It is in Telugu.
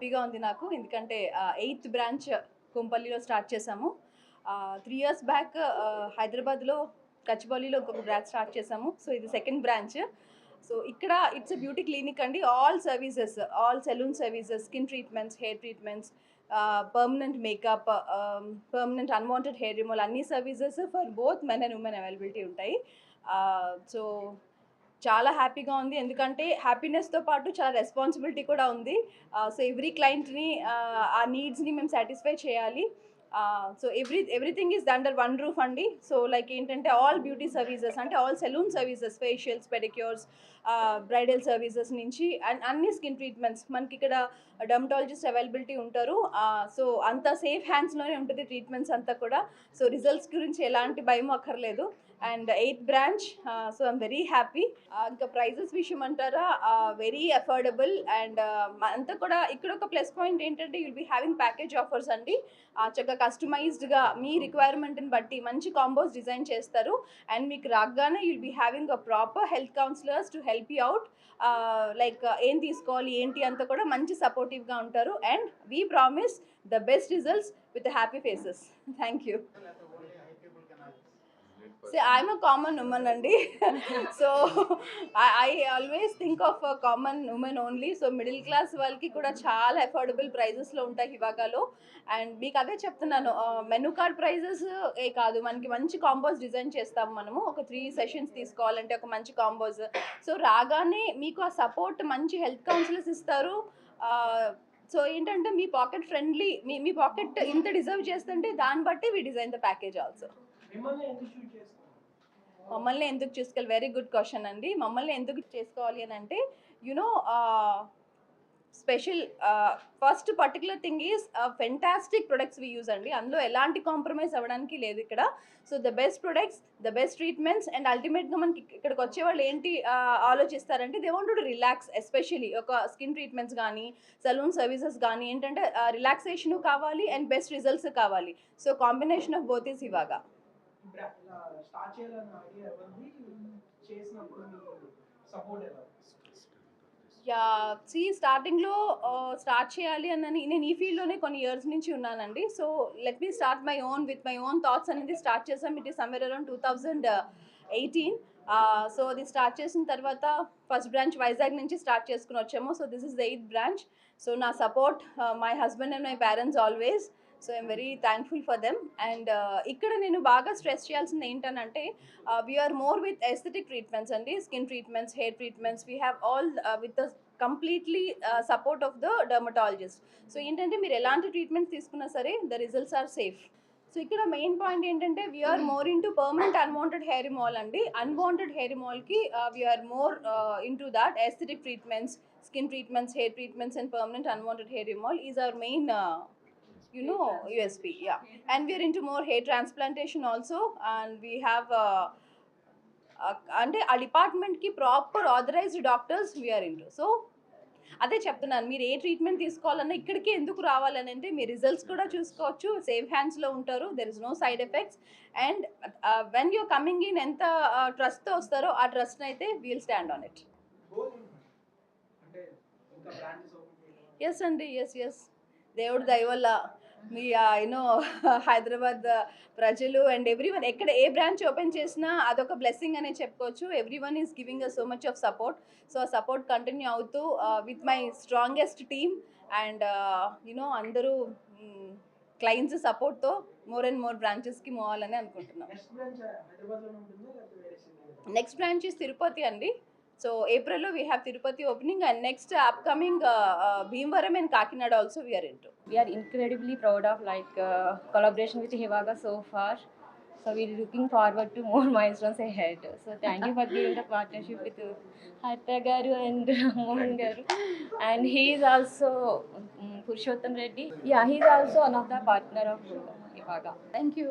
హ్యాపీగా ఉంది నాకు. ఎందుకంటే 8th బ్రాంచ్ కొంపల్లిలో స్టార్ట్ చేసాము. 3 ఇయర్స్ బ్యాక్ హైదరాబాద్లో కచ్చిబౌలిలో ఇంకొక బ్రాంచ్ స్టార్ట్ చేసాము. సో ఇది సెకండ్ బ్రాంచ్. సో ఇక్కడ ఇట్స్ బ్యూటీ క్లినిక్ అండి. All services, all salon services, skin treatments, hair treatments, permanent makeup, permanent unwanted hair removal, అన్ని services for both men and women availability ఉంటాయి. సో చాలా హ్యాపీగా ఉంది. ఎందుకంటే హ్యాపీనెస్తో పాటు చాలా రెస్పాన్సిబిలిటీ కూడా ఉంది. సో ఎవ్రీ క్లయింట్ని ఆ నీడ్స్ని మేము సాటిస్ఫై చేయాలి. So everything is under one roof అండి. సో లైక్ ఏంటంటే ఆల్ బ్యూటీ సర్వీసెస్, అంటే all salon services, facials, pedicures, bridal services నుంచి అండ్ అన్ని స్కిన్ ట్రీట్మెంట్స్ మనకి ఇక్కడ డర్మటాలజిస్ట్ అవైలబిలిటీ ఉంటారు. సో అంత సేఫ్ హ్యాండ్స్లోనే ఉంటుంది ట్రీట్మెంట్స్ అంతా కూడా. సో రిజల్ట్స్ గురించి ఎలాంటి భయం అక్కర్లేదు. And 8th branch, so I'm very happy. ఇంకా ప్రైజెస్ విషయం అంటారా, వెరీ అఫోర్డబుల్. అండ్ అంతా కూడా ఇక్కడ ఒక ప్లస్ పాయింట్ ఏంటంటే you'll be having package offers అండి. చక్కగా కస్టమైజ్డ్గా మీ రిక్వైర్మెంట్ని బట్టి మంచి కాంబోస్ డిజైన్ చేస్తారు. అండ్ మీకు రాగానే you'll be having a proper health counsellors to help you out. Like ఏం తీసుకోవాలి ఏంటి అంతా కూడా మంచి సపోర్టివ్గా ఉంటారు. And we promise the best results with happy faces. Thank you. See, I'm a common woman andi. So I always think of a common woman only. So middle class వాళ్ళకి కూడా చాలా అఫోర్డబుల్ ప్రైజెస్లో ఉంటాయి హివాగాలో. అండ్ మీకు అదే చెప్తున్నాను, మెనూ కార్డ్ ప్రైజెస్ ఏ కాదు, మనకి మంచి కాంబోస్ డిజైన్ చేస్తాము మనము. ఒక 3 సెషన్స్ తీసుకోవాలంటే ఒక మంచి కాంబోస్. సో రాగానే మీకు ఆ సపోర్ట్ మంచి హెల్త్ కౌన్సిలర్స్ ఇస్తారు. సో ఏంటంటే మీ పాకెట్ ఫ్రెండ్లీ, మీ పాకెట్ ఇంత డిజర్వ్ చేస్తుంటే దాన్ని బట్టి we design the package also. మమ్మల్ని ఎందుకు చేసుకోవాలి, వెరీ గుడ్ క్వశ్చన్ అండి. మమ్మల్ని ఎందుకు చేసుకోవాలి అని అంటే, you know special first particular thing is fantastic products we use అండి. అందులో ఎలాంటి కాంప్రమైజ్ అవ్వడానికి లేదు ఇక్కడ. So the best products, the best treatments. And అల్టిమేట్గా మనకి ఇక్కడికి వచ్చే వాళ్ళు ఏంటి ఆలోచిస్తారంటే, they want to relax. Especially ఒక స్కిన్ ట్రీట్మెంట్స్ కానీ సలూన్ సర్వీసెస్ కానీ ఏంటంటే రిలాక్సేషను కావాలి అండ్ బెస్ట్ రిజల్ట్స్ కావాలి. So combination of both is ఇవాగా. స్టార్టింగ్లో స్టార్ట్ చేయాలి అని నేను ఈ ఫీల్డ్లోనే కొన్ని ఇయర్స్ నుంచి ఉన్నానండి. So let me start my own with my own thoughts అనేది స్టార్ట్ చేసాం. It is somewhere around 2018. So అది స్టార్ట్ చేసిన తర్వాత ఫస్ట్ బ్రాంచ్ వైజాగ్ నుంచి స్టార్ట్ చేసుకుని వచ్చాము. So this is the 8th branch. So నా support my husband and my parents always. So I'm very thankful for them. And ఇక్కడ నేను బాగా స్ట్రెస్ చేయాల్సింది ఏంటనంటే, we're more with aesthetic treatments అండి. Skin treatments, hair treatments, we have all with the completely support of the dermatologist. So ఏంటంటే మీరు ఎలాంటి ట్రీట్మెంట్స్ తీసుకున్నా సరే the results are safe. So ఇక్కడ మెయిన్ పాయింట్ ఏంటంటే, we're more into permanent unwanted hair removal అండి. అన్వాంటెడ్ హెయిర్ రిమూవల్కి we're more into that. Aesthetic treatments, skin treatments, hair treatments, and permanent unwanted hair removal is our main USP. Yeah, and we are into more hair transplantation also, and we have అంటే ఆ డిపార్ట్మెంట్కి proper authorised doctors we're into. So అదే చెప్తున్నాను, మీరు ఏ ట్రీట్మెంట్ తీసుకోవాలన్నా ఇక్కడికి ఎందుకు రావాలని అంటే, మీ రిజల్ట్స్ కూడా చూసుకోవచ్చు, సేఫ్ హ్యాండ్స్లో ఉంటారు, there is no side effects. And when you're coming in ఎంత ట్రస్ట్తో వస్తారో ఆ ట్రస్ట్ని అయితే we'll stand on it. Yes అండి, ఎస్. దేవుడి దయ వల్ల మీ యూనో హైదరాబాద్ ప్రజలు అండ్ ఎవ్రీవన్ ఎక్కడ ఏ బ్రాంచ్ ఓపెన్ చేసినా అదొక బ్లెస్సింగ్ అనే చెప్పుకోవచ్చు. Everyone is giving us so much of support. So ఆ సపోర్ట్ కంటిన్యూ అవుతూ with my strongest team and you know అందరూ క్లయింట్స్ సపోర్ట్తో మోర్ అండ్ మోర్ బ్రాంచెస్కి మూవ్ అవ్వాలని అనుకుంటున్నాం. నెక్స్ట్ బ్రాంచ్ ఇస్ తిరుపతి అండి. So April we have Tirupati opening, and next upcoming Bhimavaram and Kakinada also we are into. We are incredibly proud of collaboration with Hivaga so far. So we're looking forward to more milestones ahead. So thank you for giving the partnership with Harita Garu and Mohan Garu. And he is also Purushottam Reddy. Yeah, he is also one of the partner of Hivaga. Thank you.